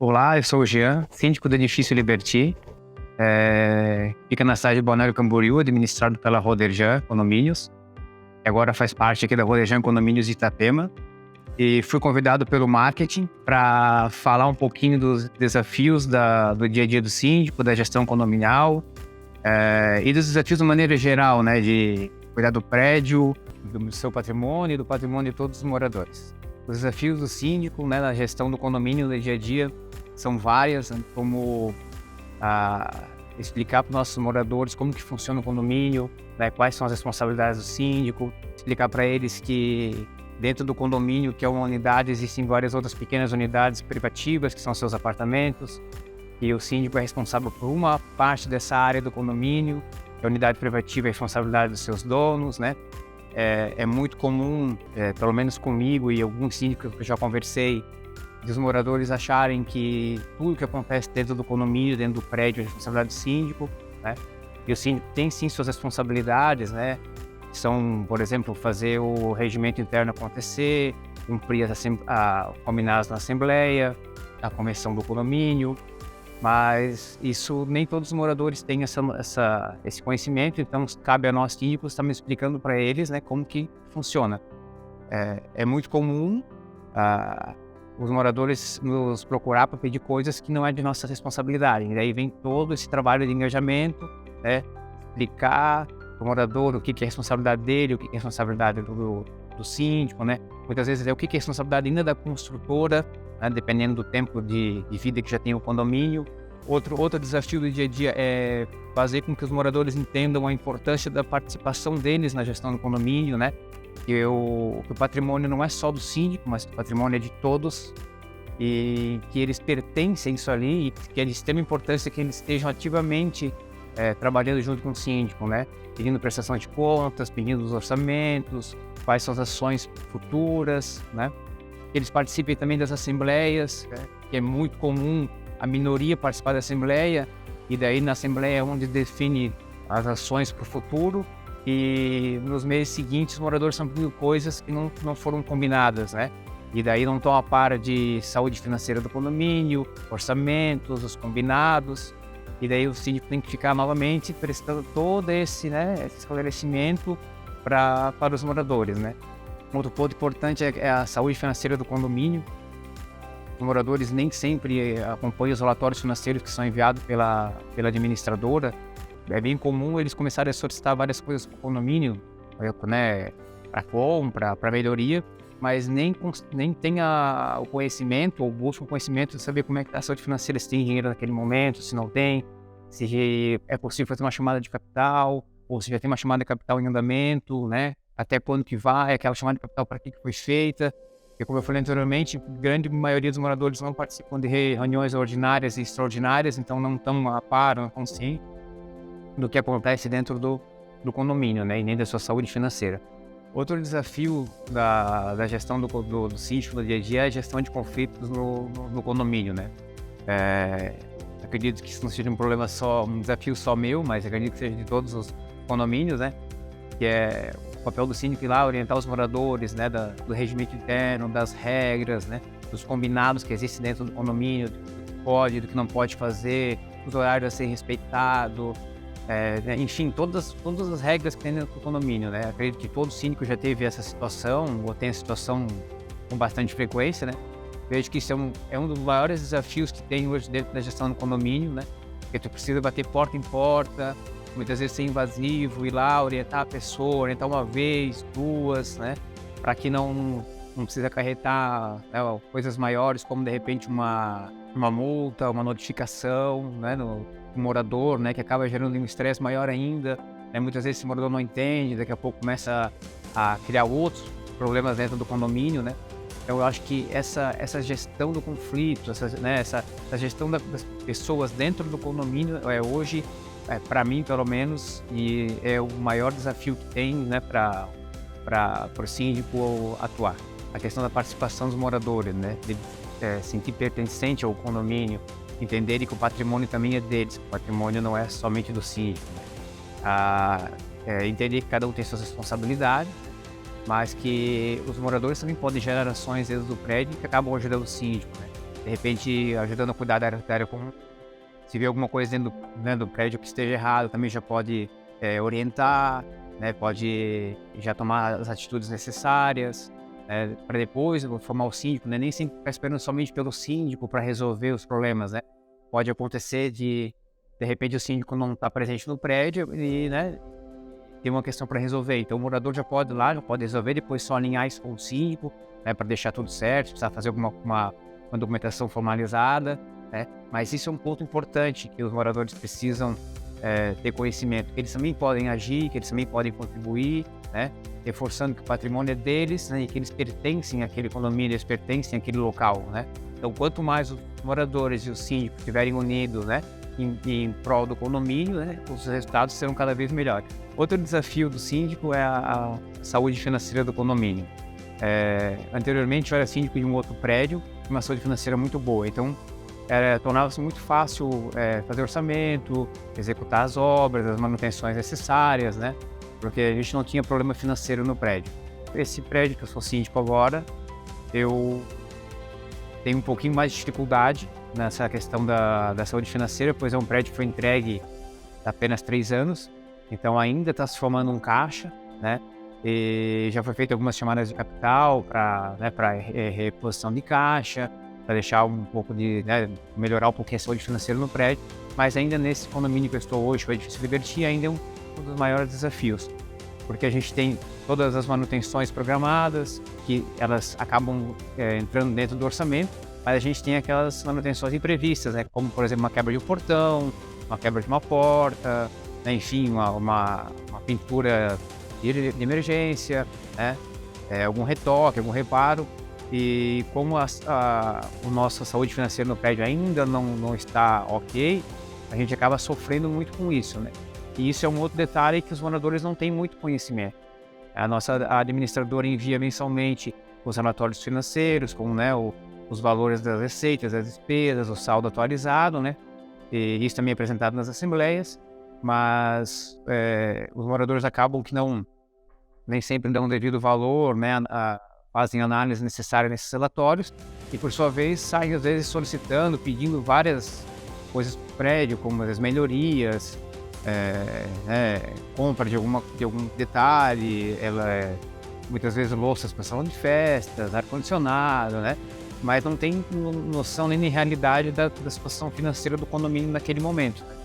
Olá, eu sou o Jean, síndico do edifício Liberty. Fica na cidade de Balneário Camboriú, administrado pela Roderjan Condomínios. E agora faz parte aqui da Roderjan Condomínios de Itapema. E fui convidado pelo marketing para falar um pouquinho dos desafios do dia a dia do síndico, da gestão condominial, e dos desafios de maneira geral, né, de cuidar do prédio, do seu patrimônio e do patrimônio de todos os moradores. Os desafios do síndico, né, na gestão do condomínio no dia a dia são várias, né, como explicar para os nossos moradores como que funciona o condomínio, né, quais são as responsabilidades do síndico, explicar para eles que dentro do condomínio, que é uma unidade, existem várias outras pequenas unidades privativas, que são seus apartamentos, e o síndico é responsável por uma parte dessa área do condomínio, que a unidade privativa é responsabilidade dos seus donos, né? É muito comum, pelo menos comigo e alguns síndicos que eu já conversei, dos moradores acharem que tudo que acontece dentro do condomínio, dentro do prédio, é responsabilidade do síndico, né? E o síndico tem sim suas responsabilidades, né? São, por exemplo, fazer o regimento interno acontecer, cumprir as combinados na assembleia, a convenção do condomínio, mas isso nem todos os moradores têm esse conhecimento, então cabe a nós síndicos estar explicando para eles, né, como que funciona. É muito comum os moradores nos procurar para pedir coisas que não é de nossa responsabilidade. E daí vem todo esse trabalho de engajamento, né? Explicar para o morador o que é responsabilidade dele, o que é responsabilidade do síndico, né? Muitas vezes o que é responsabilidade ainda da construtora, né? Dependendo do tempo de vida que já tem o condomínio. Outro desafio do dia a dia é fazer com que os moradores entendam a importância da participação deles na gestão do condomínio, né? Que o patrimônio não é só do síndico, mas o patrimônio é de todos e que eles pertencem a isso ali e que é de extrema importância que eles estejam ativamente trabalhando junto com o síndico, né? Pedindo prestação de contas, pedindo os orçamentos, quais são as ações futuras, né? Eles participem também das assembleias, né? Que é muito comum a minoria participar da assembleia e daí na assembleia é onde define as ações para o futuro. E nos meses seguintes os moradores estão pedindo coisas que não foram combinadas, né? E daí não estão a par de saúde financeira do condomínio, orçamentos, os combinados. E daí o síndico tem que ficar novamente prestando todo esse esclarecimento para os moradores, né? Outro ponto importante é a saúde financeira do condomínio. Os moradores nem sempre acompanham os relatórios financeiros que são enviados pela administradora. É bem comum eles começarem a solicitar várias coisas para o condomínio, né, para compra, para melhoria, mas nem tem o conhecimento ou buscam o conhecimento de saber como é que está a saúde financeira, se tem dinheiro naquele momento, se não tem, se é possível fazer uma chamada de capital, ou se já tem uma chamada de capital em andamento, né, até quando que vai, aquela chamada de capital para que foi feita. Porque, como eu falei anteriormente, a grande maioria dos moradores não participam de reuniões ordinárias e extraordinárias, então não estão a par, não estão cientes do que acontece dentro do condomínio, né, e nem da sua saúde financeira. Outro desafio da gestão do síndico no dia a dia é a gestão de conflitos no condomínio, né. Acredito que isso não seja um desafio só meu, mas acredito que seja de todos os condomínios, né, que é o papel do síndico ir lá orientar os moradores, né, do regimento interno, das regras, né, dos combinados que existem dentro do condomínio, do que pode, do que não pode fazer, os horários a ser respeitado. Enfim, todas as regras que tem dentro do condomínio, né? Acredito que todo síndico já teve essa situação, ou tem essa situação com bastante frequência, né? Vejo que isso é um dos maiores desafios que tem hoje dentro da gestão do condomínio, né? Porque tu precisa bater porta em porta, muitas vezes ser invasivo, ir lá, orientar a pessoa, orientar uma vez, duas, né? Para que não precisa acarretar, né, coisas maiores, como de repente uma multa, uma notificação, né? No morador, né, que acaba gerando um estresse maior ainda, né? Muitas vezes esse morador não entende, daqui a pouco começa a criar outros problemas dentro do condomínio, né? Então eu acho que essa gestão do conflito, essa gestão das pessoas dentro do condomínio hoje, para mim pelo menos, e é o maior desafio que tem, né, para o síndico atuar. A questão da participação dos moradores, né, de sentir pertencente ao condomínio, entenderem que o patrimônio também é deles, o patrimônio não é somente do síndico, né? Entender que cada um tem suas responsabilidades, mas que os moradores também podem gerar ações dentro do prédio que acabam ajudando o síndico, né? de repente ajudando a cuidar da área comum. Se vê alguma coisa dentro do prédio que esteja errado, também já pode orientar, né, pode já tomar as atitudes necessárias, para depois formar o síndico, né, nem sempre ficar esperando somente pelo síndico para resolver os problemas, né. Pode acontecer de repente o síndico não está presente no prédio e, né, tem uma questão para resolver. Então o morador já pode ir lá, já pode resolver, depois só alinhar isso com o síndico, né, para deixar tudo certo, precisar fazer uma documentação formalizada, né. Mas isso é um ponto importante que os moradores precisam ter conhecimento, que eles também podem agir, que eles também podem contribuir, né, reforçando que o patrimônio é deles, né, e que eles pertencem àquele condomínio, eles pertencem àquele local, né. Então quanto mais os moradores e o síndico estiverem unidos, né, em prol do condomínio, né, os resultados serão cada vez melhores. Outro desafio do síndico é a saúde financeira do condomínio. Anteriormente eu era síndico de um outro prédio, uma saúde financeira muito boa, então tornava-se muito fácil fazer orçamento, executar as obras, as manutenções necessárias, né, porque a gente não tinha problema financeiro no prédio. Esse prédio que eu sou síndico agora, eu tenho um pouquinho mais de dificuldade nessa questão da saúde financeira, pois é um prédio que foi entregue há apenas 3 anos, então ainda está se formando um caixa, né? E já foi feito algumas chamadas de capital para reposição de caixa, para deixar um pouco melhorar um pouquinho a saúde financeira no prédio, mas ainda nesse condomínio que eu estou hoje, o Edifício Liberty, ainda é um dos maiores desafios, porque a gente tem todas as manutenções programadas, que elas acabam entrando dentro do orçamento, mas a gente tem aquelas manutenções imprevistas, né? Como, por exemplo, uma quebra de um portão, uma quebra de uma porta, né? Enfim, uma pintura de emergência, né? Algum retoque, algum reparo. E como a nossa saúde financeira no prédio ainda não está ok, a gente acaba sofrendo muito com isso, né? E isso é um outro detalhe que os moradores não têm muito conhecimento. A nossa administradora envia mensalmente os relatórios financeiros, com, né, os valores das receitas, das despesas, o saldo atualizado, né? E isso também é apresentado nas assembleias, mas os moradores acabam que nem sempre dão o devido valor, né? Fazem a análise necessária nesses relatórios e, por sua vez, saem às vezes solicitando, pedindo várias coisas para o prédio, como as melhorias, compra de algum detalhe, muitas vezes louças para salão de festas, ar-condicionado, né? Mas não tem noção nem realidade da situação financeira do condomínio naquele momento, né?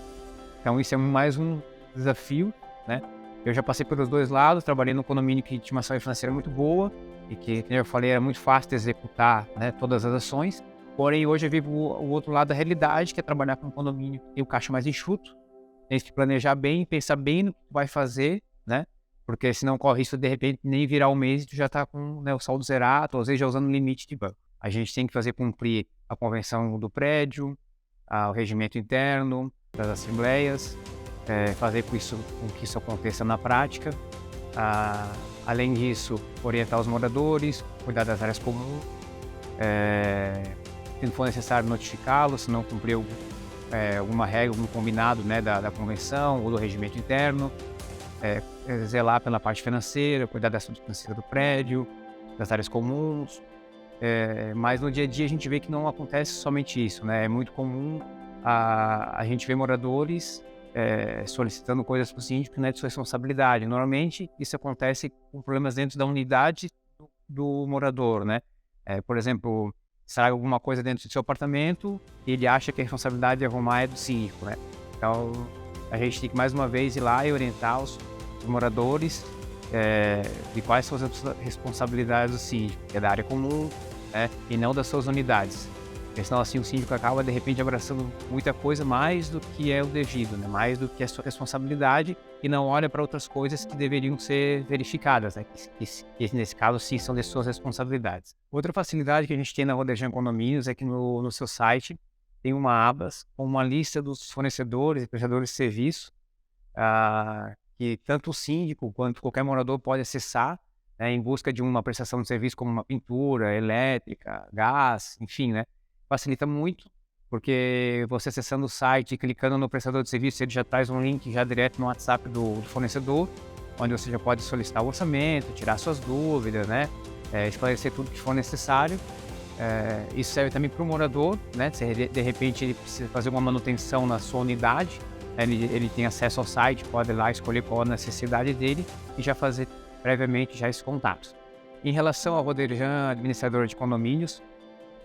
Então isso é mais um desafio, né? Eu já passei pelos dois lados, trabalhei num condomínio que tinha uma saúde financeira muito boa e que, como eu falei, era muito fácil de executar, né, todas as ações. Porém, hoje eu vivo o outro lado da realidade, que é trabalhar com um condomínio que tem o caixa mais enxuto, tem que planejar bem, pensar bem no que vai fazer, né? Porque senão corre risco de repente nem virar um mês e tu já está com, né, o saldo zerado, ou seja, já usando o limite de banco. A gente tem que fazer cumprir a convenção do prédio, o regimento interno das assembleias, fazer com que isso aconteça na prática. Além disso, orientar os moradores, cuidar das áreas comuns, se não for necessário notificá-los, se não cumprir alguma regra, algum combinado, né, da convenção ou do regimento interno, zelar pela parte financeira, cuidar da saúde financeira do prédio, das áreas comuns. Mas no dia a dia a gente vê que não acontece somente isso, né? É muito comum a gente ver moradores solicitando coisas para o síndico que não é de sua responsabilidade. Normalmente isso acontece com problemas dentro da unidade do morador, né? Por exemplo, sai alguma coisa dentro do seu apartamento e ele acha que a responsabilidade de arrumar é do síndico, né? Então a gente tem que mais uma vez ir lá e orientar os moradores de quais são as responsabilidades do síndico, que é da área comum, e não das suas unidades. Porque senão assim o síndico acaba de repente abraçando muita coisa mais do que é o devido, né? Mais do que a sua responsabilidade, e não olha para outras coisas que deveriam ser verificadas, né? Que nesse caso sim são de suas responsabilidades. Outra facilidade que a gente tem na Rodejan Condomínios é que no seu site tem uma aba com uma lista dos fornecedores e prestadores de serviço, que tanto o síndico quanto qualquer morador pode acessar, né, em busca de uma prestação de serviço como uma pintura, elétrica, gás, enfim, né? Facilita muito, porque você acessando o site e clicando no prestador de serviço, ele já traz um link já direto no WhatsApp do fornecedor, onde você já pode solicitar o orçamento, tirar suas dúvidas, né? Esclarecer tudo que for necessário. Isso serve também para o morador, né? Se de repente ele precisa fazer uma manutenção na sua unidade, ele tem acesso ao site, pode ir lá escolher qual a necessidade dele e já fazer previamente já esses contatos. Em relação ao Roderjan, administrador de condomínios,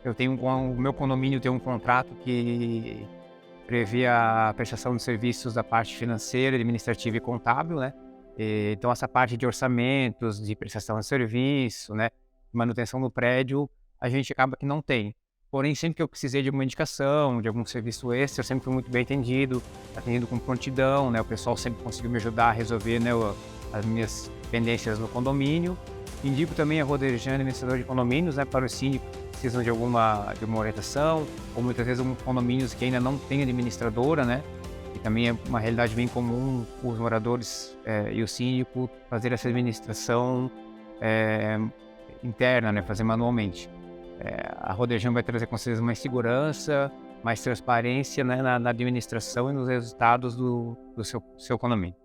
o meu condomínio tem um contrato que prevê a prestação de serviços da parte financeira, administrativa e contábil, né? Então essa parte de orçamentos, de prestação de serviço, né? Manutenção do prédio, a gente acaba que não tem. Porém, sempre que eu precisei de alguma indicação, de algum serviço extra, eu sempre fui muito bem atendido com prontidão, né? O pessoal sempre conseguiu me ajudar a resolver, né, as minhas pendências no condomínio. Indico também a Roderjan, administrador de condomínios, né, para os síndicos que precisam de uma orientação, ou muitas vezes condomínios que ainda não têm administradora, né? E também é uma realidade bem comum os moradores e o síndico fazer essa administração interna, né, fazer manualmente. A Roderjan vai trazer com certeza mais segurança, mais transparência, né, na administração e nos resultados do seu condomínio.